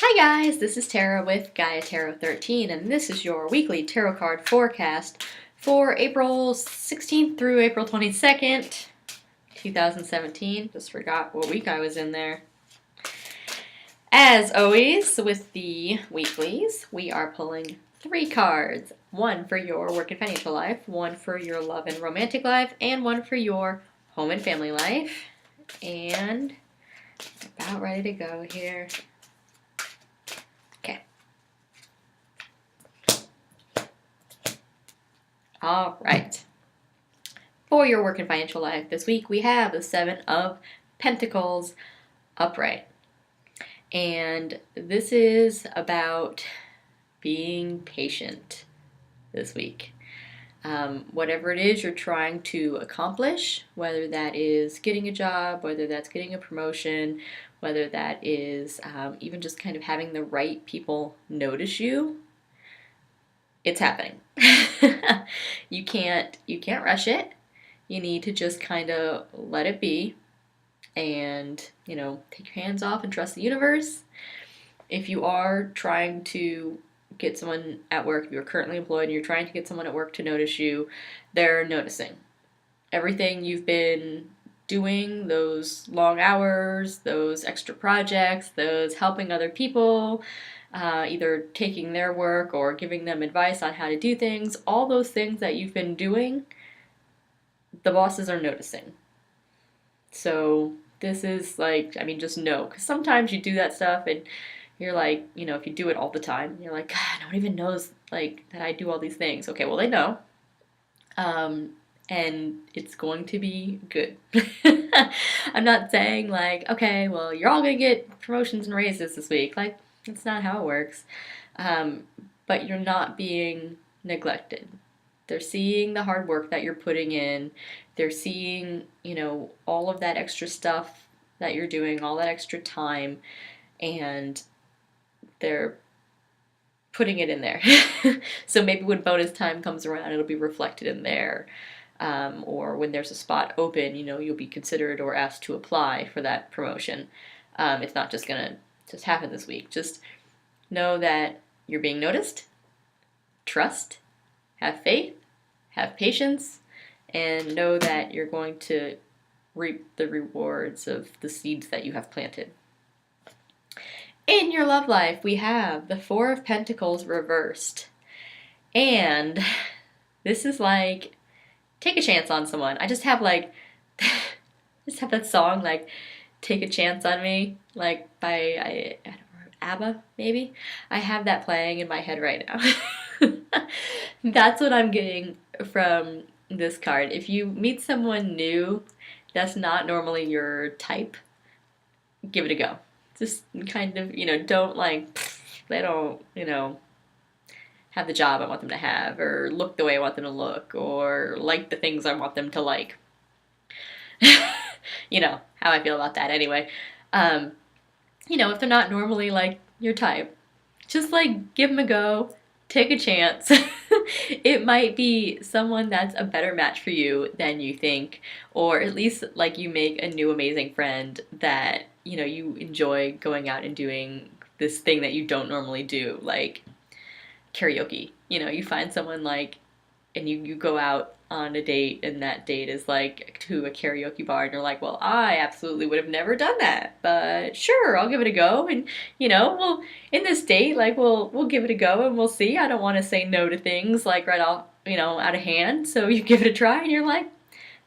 Hi guys, this is Tara with Gaia Tarot 13, and this is your weekly tarot card forecast for April 16th through April 22nd, 2017. Just forgot what week I was in there. As always, with the weeklies, we are pulling 3 cards. One for your work and financial life, one for your love and romantic life, and one for your home and family life. And about ready to go here. All right. For your work and financial life this week, we have the Seven of Pentacles upright. And this is about being patient this week. Whatever it is you're trying to accomplish, whether that is getting a job, whether that's getting a promotion, whether that is even just kind of having the right people notice you, it's happening. You can't rush it. You need to just kind of let it be and, take your hands off and trust the universe. If you are trying to get someone at work, if you're currently employed and you're trying to get someone at work to notice you, they're noticing. Everything you've been doing, those long hours, those extra projects, those helping other people, either taking their work or giving them advice on how to do things, all those things that you've been doing, the bosses are noticing. So this is just know, because sometimes you do that stuff and you're like, if you do it all the time, you're like, God, no one even knows that I do all these things. Okay, well, they know. And it's going to be good. I'm not saying okay, well, you're all going to get promotions and raises this week. That's not how it works. But you're not being neglected. They're seeing the hard work that you're putting in. They're seeing, all of that extra stuff that you're doing, all that extra time, and they're putting it in there. So maybe when bonus time comes around, it'll be reflected in there. Or when there's a spot open, you'll be considered or asked to apply for that promotion. It's not just going to just happen this week. Just know that you're being noticed. Trust. Have faith. Have patience. And know that you're going to reap the rewards of the seeds that you have planted. In your love life, we have the Four of Pentacles reversed. And this is take a chance on someone. I just have that song, Take a Chance on Me, by, I don't know, ABBA, maybe? I have that playing in my head right now. That's what I'm getting from this card. If you meet someone new that's not normally your type, give it a go. Just kind of, don't they don't, have the job I want them to have, or look the way I want them to look, or like the things I want them to like. You know how I feel about that anyway. If they're not normally your type, just give them a go, take a chance. It might be someone that's a better match for you than you think, or at least you make a new amazing friend that you enjoy going out and doing this thing that you don't normally do, like karaoke. You find someone and you go out on a date, and that date is to a karaoke bar, and you're like, well, I absolutely would have never done that, but sure, I'll give it a go. And well, in this date, we'll give it a go, and we'll see. I don't want to say no to things right off, out of hand. So you give it a try, and you're like,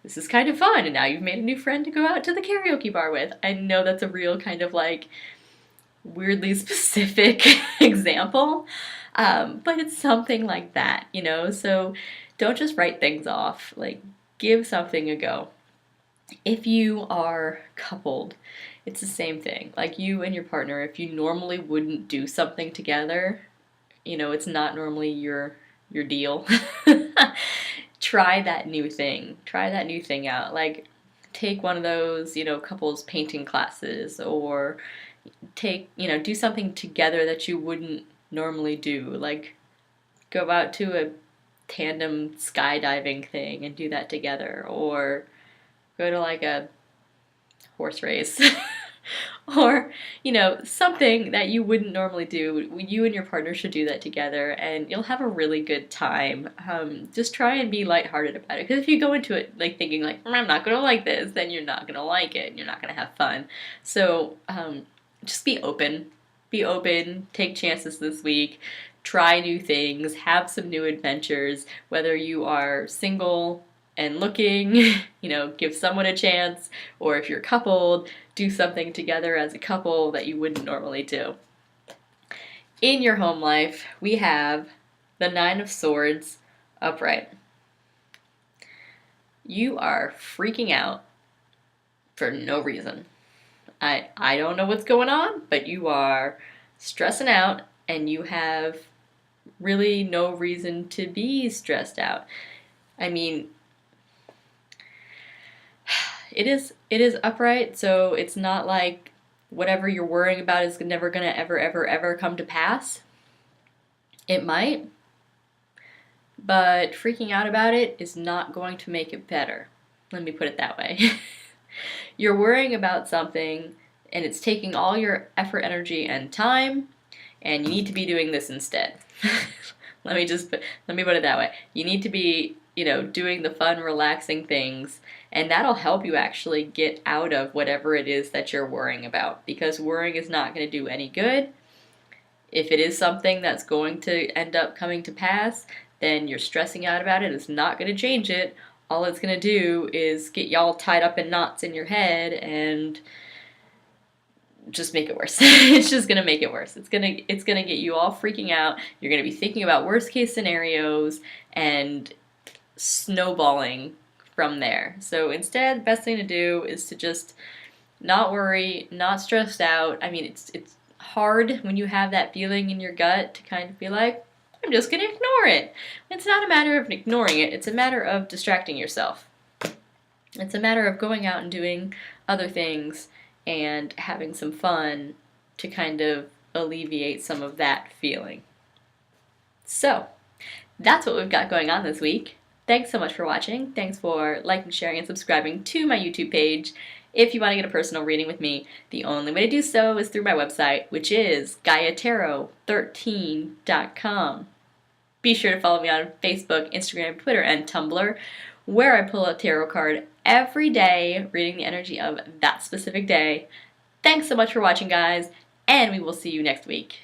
this is kind of fun, and now you've made a new friend to go out to the karaoke bar with. I know that's a real kind of weirdly specific example, but it's something like that, so don't just write things off. Give something a go. If you are coupled, it's the same thing. You and your partner, if you normally wouldn't do something together, it's not normally your deal. Try that new thing. Try that new thing out. Take one of those, couples painting classes, or do something together that you wouldn't normally do. Go out to a tandem skydiving thing and do that together, or go to a horse race, or, something that you wouldn't normally do. You and your partner should do that together, and you'll have a really good time. Just try and be lighthearted about it, because if you go into it like thinking like, I'm not gonna like this, then you're not gonna like it, and you're not gonna have fun. So just be open. Be open, take chances this week, try new things, have some new adventures, whether you are single and looking, give someone a chance, or if you're coupled, do something together as a couple that you wouldn't normally do. In your home life, we have the Nine of Swords upright. You are freaking out for no reason. I don't know what's going on, but you are stressing out, and you have really no reason to be stressed out. I mean, it is upright, so it's not like whatever you're worrying about is never going to ever come to pass. It might, but freaking out about it is not going to make it better. Let me put it that way. You're worrying about something, and it's taking all your effort, energy, and time, and you need to be doing this instead. Let me put it that way. You need to be, doing the fun, relaxing things, and that'll help you actually get out of whatever it is that you're worrying about, because worrying is not going to do any good. If it is something that's going to end up coming to pass, then you're stressing out about it. It's not going to change it. All it's going to do is get y'all tied up in knots in your head and just make it worse. It's just going to make it worse. It's going to get you all freaking out. You're going to be thinking about worst case scenarios and snowballing from there. So instead, the best thing to do is to just not worry, not stressed out. I mean, it's hard when you have that feeling in your gut to kind of be like, I'm just going to ignore it. It's not a matter of ignoring it. It's a matter of distracting yourself. It's a matter of going out and doing other things and having some fun to kind of alleviate some of that feeling. So, that's what we've got going on this week. Thanks so much for watching. Thanks for liking, sharing, and subscribing to my YouTube page. If you want to get a personal reading with me, the only way to do so is through my website, which is GaiaTarot13.com. Be sure to follow me on Facebook, Instagram, Twitter, and Tumblr, where I pull a tarot card every day, reading the energy of that specific day. Thanks so much for watching, guys, and we will see you next week.